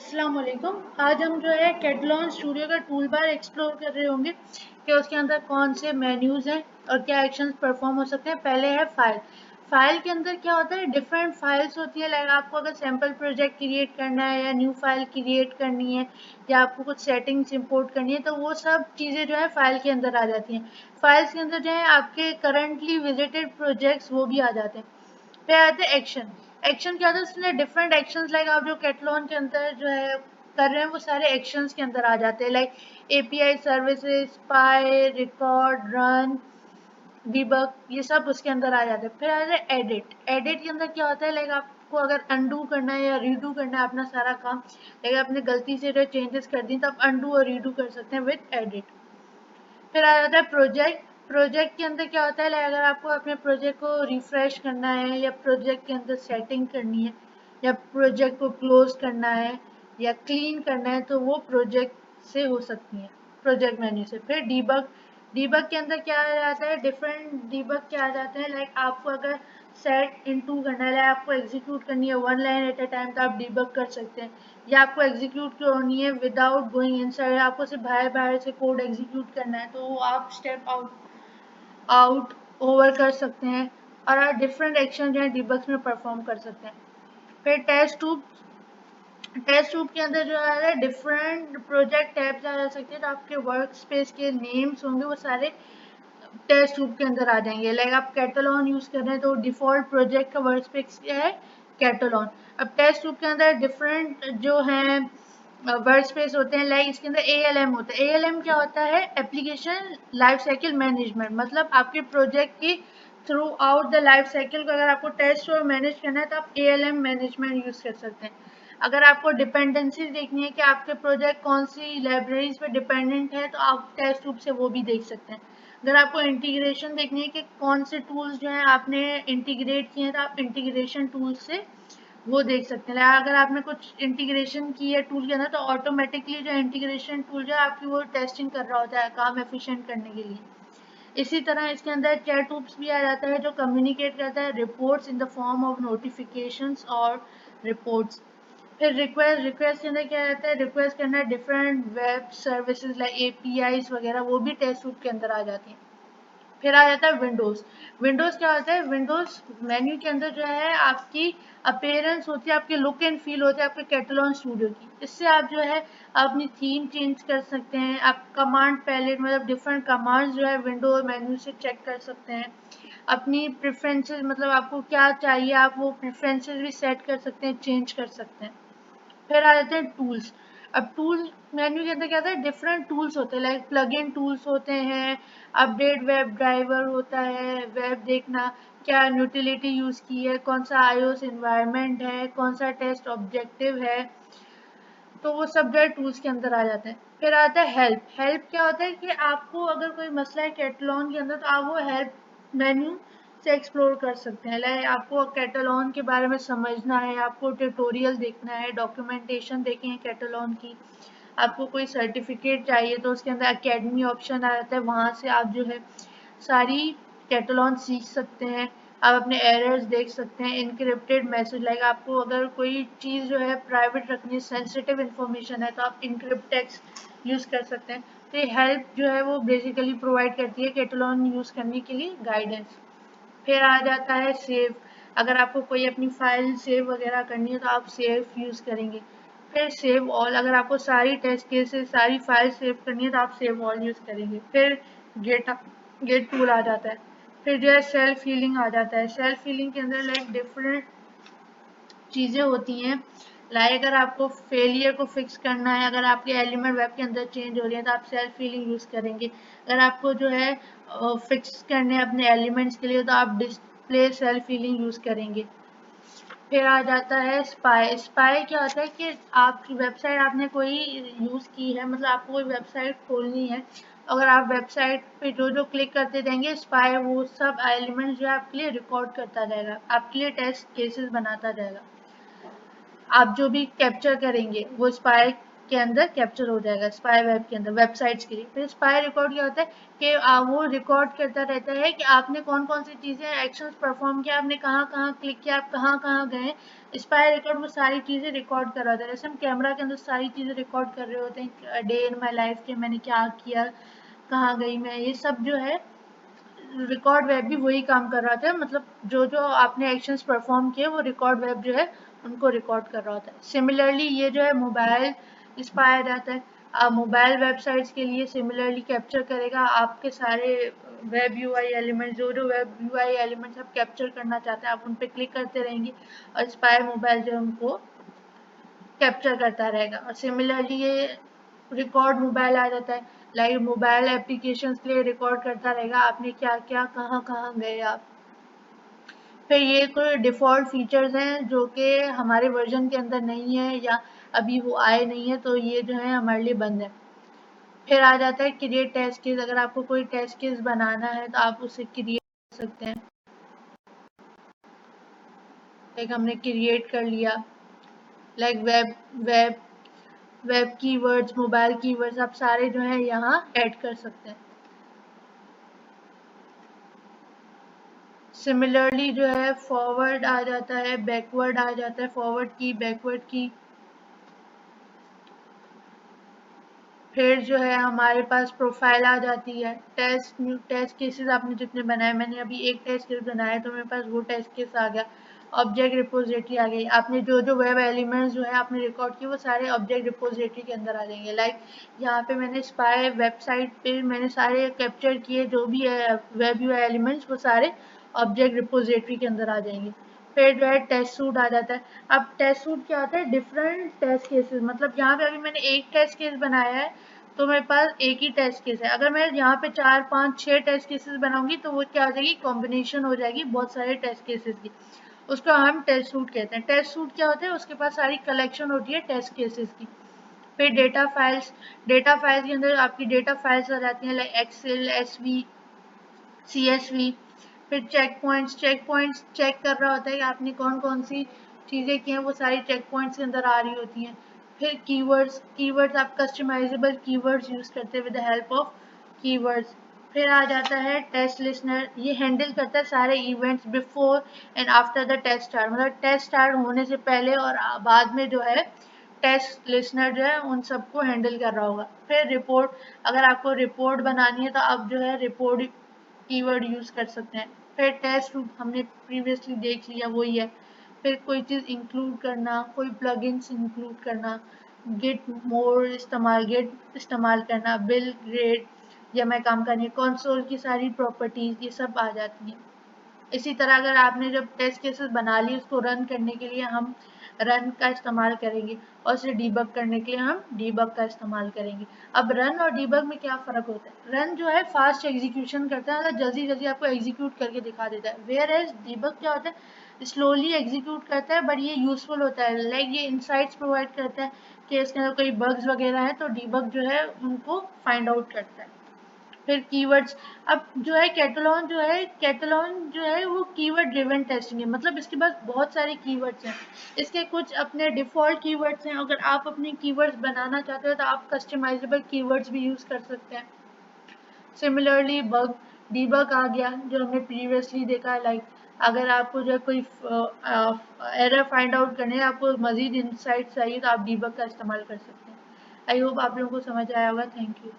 अस्सलाम वालेकुम। आज हम जो है कैटलॉन स्टूडियो का टूल बार एक्सप्लोर कर रहे होंगे कि उसके अंदर कौन से मेन्यूज़ हैं और क्या एक्शंस परफॉर्म हो सकते हैं। पहले है फाइल। फाइल के अंदर क्या होता है, डिफरेंट फाइल्स होती है। लाइक आपको अगर सैम्पल प्रोजेक्ट क्रिएट करना है या न्यू फाइल क्रिएट करनी है या आपको कुछ सेटिंग्स इंपोर्ट करनी है, तो वो सब चीज़ें जो है फाइल के अंदर आ जाती हैं। फाइल्स के अंदर जो है आपके करंटली विजिटेड प्रोजेक्ट्स वो भी आ जाते हैं। फिर आते हैं एक्शन। एक्शन क्या होता है, उसमें डिफरेंट एक्शंस लाइक आप जो कैटलॉन के अंदर जो है कर रहे हैं वो सारे एक्शंस के अंदर आ जाते हैं। Like API services, spy, record, run, debug, ये सब उसके अंदर आ जाते हैं। फिर आता है एडिट। एडिट के अंदर क्या होता है, लाइक आपको अगर अनडू करना है या रीडू करना है अपना सारा काम, लाइक आपने गलती से जो चेंजेस कर दी तो आप अनडू और रीडू कर सकते हैं विद एडिट। फिर आ जाता है प्रोजेक्ट। प्रोजेक्ट के अंदर क्या होता है, लाइक अगर आपको अपने प्रोजेक्ट को रिफ्रेश करना है या प्रोजेक्ट के अंदर सेटिंग करनी है या प्रोजेक्ट को क्लोज करना है या क्लीन करना है, तो वो प्रोजेक्ट से हो सकती है, प्रोजेक्ट मेन्यू से। फिर डीबग। डीबग के अंदर क्या आ जाता है, डिफरेंट डीबग क्या आ जाते हैं, लाइक आपको अगर सेट इन टू करना है, लाइक आपको एग्जीक्यूट करनी है one line at a time, तो आप डीबग कर सकते हैं। या आपको एग्जीक्यूट करनी है विदाउट गोइंग इनसाइड, आपको सिर्फ बाहर बाहर से कोड एग्जीक्यूट करना है, तो आप स्टेप आउट आउट ओवर कर सकते हैं और आप डिफरेंट एक्शन जो है डिबग्स में परफॉर्म कर सकते हैं। फिर टेस्ट ट्यूब। टेस्ट ट्यूब के अंदर जो है डिफरेंट प्रोजेक्ट टैब्स आ जा सकते हैं, तो आपके वर्क स्पेस के नेम्स होंगे वो सारे टेस्ट ट्यूब के अंदर आ जाएंगे। लाइक आप कैटलॉन यूज कर रहे हैं तो डिफॉल्ट प्रोजेक्ट का वर्क स्पेस क्या है, कैटलॉन। अब टेस्ट ट्यूब के अंदर डिफरेंट जो है वर्क स्पेस होते हैं, लाइक इसके अंदर ALM होता है। ALM क्या होता है, एप्लीकेशन लाइफ साइकिल मैनेजमेंट। मतलब आपके प्रोजेक्ट की through out the life cycle को अगर आपको टेस्ट और मैनेज करना है तो आप ALM मैनेजमेंट यूज कर सकते हैं। अगर आपको डिपेंडेंसीज देखनी है कि आपके प्रोजेक्ट कौन सी लाइब्रेरीज पे डिपेंडेंट है, तो आप टेस्ट ट्यूब से वो भी देख सकते हैं। अगर आपको इंटीग्रेशन देखनी है कि कौन से टूल्स जो है आपने इंटीग्रेट किए हैं, तो आप इंटीग्रेशन टूल्स से वो देख सकते हैं। अगर आपने कुछ इंटीग्रेशन की है टूल के अंदर, तो ऑटोमेटिकली जो इंटीग्रेशन टूल जो है आपकी वो टेस्टिंग कर रहा होता है काम एफिशिएंट करने के लिए। इसी तरह इसके अंदर चैट टूल्स भी आ जाता है जो कम्युनिकेट करता है reports in the form of notifications और रिपोर्ट्स। फिर रिक्वेस्ट। रिक्वेस्ट के अंदर क्या रहता है, रिक्वेस्ट करना different web services like APIs वगैरह, वो भी टेस्ट टूल के अंदर आ जाती हैं। फिर आ जाता है विंडोज। विंडोज क्या होता है, विंडोज मेन्यू के अंदर जो है आपकी अपीयरेंस होती है, आपकी लुक एंड फील होती है आपके कैटलॉन स्टूडियो की। इससे आप जो है अपनी थीम चेंज कर सकते हैं, आप कमांड पैलेट मतलब डिफरेंट कमांड्स जो है विंडो मेन्यू से चेक कर सकते हैं। अपनी प्रेफरेंसेस मतलब आपको क्या चाहिए आप वो प्रेफरेंसेस भी सेट कर सकते हैं, चेंज कर सकते हैं। फिर आ जाते हैं टूल्स। अब टूल्स मेन्यू के अंदर क्या होता है, डिफरेंट टूल्स होते हैं, लाइक प्लग इन टूल्स होते हैं, अपडेट वेब ड्राइवर होता है, वेब देखना क्या यूटिलिटी यूज की है, कौन सा iOS इन्वायरमेंट है, कौन सा टेस्ट ऑब्जेक्टिव है, तो वो सब जो है टूल्स के अंदर आ जाते हैं। फिर आता है हेल्प। हेल्प क्या होता है कि आपको अगर कोई मसला है कैटलॉन के अंदर, तो आप वो हेल्प मेन्यू से एक्सप्लोर कर सकते हैं। लाइक आपको कैटलॉन के बारे में समझना है, आपको ट्यूटोरियल देखना है, डॉक्यूमेंटेशन देखनी है कैटलॉन की, आपको कोई सर्टिफिकेट चाहिए तो उसके अंदर अकेडमी ऑप्शन आ जाता है, वहाँ से आप जो है सारी कैटलॉन सीख सकते हैं। आप अपने एरर्स देख सकते हैं, इनक्रिप्टेड मैसेज लाइक आपको अगर कोई चीज़ जो है प्राइवेट रखनी है, सेंसिटिव इन्फॉर्मेशन है, तो आप इनक्रिप्ट टेक्स्ट यूज़ कर सकते हैं। तो ये हेल्प जो है वो बेसिकली प्रोवाइड करती है कैटलॉन यूज़ करने के लिए गाइडेंस। फिर आ जाता है सेव। अगर आपको कोई अपनी फाइल सेव वगैरह करनी है तो आप सेव यूज़ करेंगे। फिर सेव ऑल। अगर आपको सारी टेस्ट केसेस सारी फाइल सेव करनी है तो आप सेव ऑल यूज़ करेंगे। फिर गेट गेट टूल आ जाता है। फिर जो है सेल्फ हीलिंग आ जाता है। सेल्फ हीलिंग के अंदर लाइक डिफरेंट चीज़ें होती हैं। लाइक अगर आपको फेलियर को फिक्स करना है, अगर आपके एलिमेंट वेब के अंदर चेंज हो रही है तो आप सेल्फ हीलिंग यूज़ करेंगे। अगर आपको जो है फिक्स करने हैं अपने एलिमेंट्स के लिए, तो आप डिस्प्ले सेल्फ हीलिंग यूज़ करेंगे। फिर आ जाता है स्पाई। स्पाई क्या होता है कि आपकी वेबसाइट आपने कोई यूज़ की है, मतलब आपको कोई वेबसाइट खोलनी है, अगर आप वेबसाइट पे जो जो क्लिक करते जाएंगे, स्पाई वो सब एलिमेंट जो है आपके लिए रिकॉर्ड करता जाएगा, आपके लिए टेस्ट केसेस बनाता जाएगा। आप जो भी कैप्चर करेंगे वो स्पाई के अंदर कैप्चर हो जाएगा, स्पाई वेब के अंदर वेबसाइट्स के लिए। फिर स्पाई रिकॉर्ड क्या होता है कि वो रिकॉर्ड करता रहता है कि आपने कौन कौन सी चीज़ें एक्शंस परफॉर्म किया, आपने कहाँ कहाँ क्लिक किया, आप कहाँ कहाँ गए। स्पाई रिकॉर्ड वो सारी चीज़ें रिकॉर्ड कर रहा होता है, जैसे हम कैमरा के अंदर सारी चीज़ें रिकॉर्ड कर रहे होते हैं, डे इन माई लाइफ के मैंने क्या किया, कहाँ गई मैं, ये सब जो है रिकॉर्ड वेब भी वही काम कर रहा था। मतलब जो जो आपने एक्शंस परफॉर्म किए वो रिकॉर्ड वेब जो है उनको रिकॉर्ड कर रहा होता है। सिमिलरली ये जो है मोबाइल स्पाई रहता है, आप मोबाइल वेबसाइट्स के लिए सिमिलरली कैप्चर करेगा आपके सारे वेब यूआई एलिमेंट्स, जो जो वेब यूआई एलिमेंट्स आप कैप्चर करना चाहते हैं आप उन पर क्लिक करते रहेंगे और स्पाई मोबाइल जो है उनको कैप्चर करता रहेगा। और सिमिलरली ये रिकॉर्ड मोबाइल आ जाता है, लाइक मोबाइल एप्लीकेशन के लिए रिकॉर्ड करता रहेगा आपने क्या क्या कहाँ कहाँ गए आप। फिर ये कोई डिफ़ॉल्ट फीचर्स हैं जो कि हमारे वर्जन के अंदर नहीं है या अभी वो आए नहीं है, तो ये जो है हमारे लिए बंद है। फिर आ जाता है क्रिएट टेस्ट केस, अगर आपको कोई टेस्ट केस बनाना है तो आप उसे क्रिएट कर सकते हैं। लाइक हमने क्रिएट कर लिया, like web web web keywords, mobile keywords आप सारे जो है यहाँ ऐड कर सकते हैं। सिमिलरली जो है फॉरवर्ड आ जाता है, बैकवर्ड आ जाता है, फॉरवर्ड की बैकवर्ड की। फिर जो है हमारे पास प्रोफाइल आ जाती है, टेस्ट न्यू टेस्ट केसेस आपने जितने बनाए, मैंने अभी एक टेस्ट केस बनाया तो मेरे पास वो टेस्ट केस आ गया। ऑब्जेक्ट रिपोजिटरी आ गई, आपने जो जो वेब एलिमेंट्स जो है आपने रिकॉर्ड किए वो सारे ऑब्जेक्ट रिपोजिटरी के अंदर आ जाएंगे। लाइक यहाँ पे मैंने स्पाई वेबसाइट पे मैंने सारे कैप्चर किए जो भी है वेब यू एलिमेंट्स, वो सारे ऑब्जेक्ट रिपोजिटरी के अंदर आ जाएंगे। फिर जो है टेस्ट सूट आ जाता है। अब टेस्ट सूट क्या होता है, डिफरेंट टेस्ट केसेस, मतलब यहाँ पे अभी मैंने एक टेस्ट केस बनाया है तो मेरे पास एक ही टेस्ट केस है, अगर मैं यहाँ पे 4 5 6 टेस्ट केसेस बनाऊंगी तो वो क्या हो जाएगी, कॉम्बिनेशन हो जाएगी बहुत सारे टेस्ट केसेस की, उसको हम टेस्ट सूट कहते हैं। टेस्ट सूट क्या होता है, उसके पास सारी कलेक्शन होती है टेस्ट केसेस की। फिर डेटा फाइल्स के अंदर आपकी डेटा फाइल्स आ जाती हैं, लाइक एक्सेल, एसवी, CSV। फिर चेक पॉइंट्स चेक कर रहा होता है कि आपने कौन कौन सी चीज़ें की हैं, वो सारी चेक पॉइंट्स के अंदर आ रही होती हैं। फिर कीवर्ड्स आप कस्टमाइजेबल कीवर्ड्स यूज़ करते हैं with the help of keywords. फिर आ जाता है टेस्ट लिसनर, ये हैंडल करता है सारे events before and after the test start, मतलब टेस्ट स्टार्ट होने से पहले और बाद में जो है टेस्ट लिसनर जो है उन सबको हैंडल कर रहा होगा। फिर रिपोर्ट, अगर आपको रिपोर्ट बनानी है तो आप जो है रिपोर्ट कीवर्ड यूज़ कर सकते हैं। फिर टेस्ट हमने प्रीवियसली देख लिया वही है। फिर कोई चीज़ इंक्लूड करना, कोई प्लगइन्स इंक्लूड करना, गेट इस्तेमाल करना, बिल ग्रेड या मैं काम करनी है, कंसोल की सारी प्रॉपर्टीज़ ये सब आ जाती हैं। इसी तरह अगर आपने जब टेस्ट केसेस बना ली उसको रन करने के लिए हम रन का इस्तेमाल करेंगे और उसे डीबग करने के लिए हम डीबग का इस्तेमाल करेंगे। अब रन और डीबग में क्या फ़र्क होता है, रन जो है फास्ट एग्जीक्यूशन करता है, मतलब जल्दी जल्दी आपको एग्जीक्यूट करके दिखा देता है, वेयर एज डीबग क्या होता है, स्लोली एग्जीक्यूट करता है बट ये यूजफुल होता है, लाइक ये इंसाइट्स प्रोवाइड करता है कि इसके अंदर कोई बग्स वगैरह है तो डीबग जो है उनको फाइंड आउट करता है। फिर कीवर्ड्स, अब जो है कैटलॉन जो है वो कीवर्ड ड्रिवन टेस्टिंग है, मतलब इसके पास बहुत सारे कीवर्ड्स हैं, इसके कुछ अपने डिफ़ॉल्ट कीवर्ड्स हैं, अगर आप अपने कीवर्ड्स बनाना चाहते हो तो आप कस्टमाइजेबल कीवर्ड्स भी यूज़ कर सकते हैं। सिमिलरली डीबग आ गया जो हमने प्रीवियसली देखा, लाइक अगर आपको जो है कोई एरर फाइंड आउट करने है, आपको मज़ीद इंसाइट्स चाहिए तो आप डीबग का इस्तेमाल कर सकते हैं। आई होप आप लोगों को समझ आया होगा। Thank you.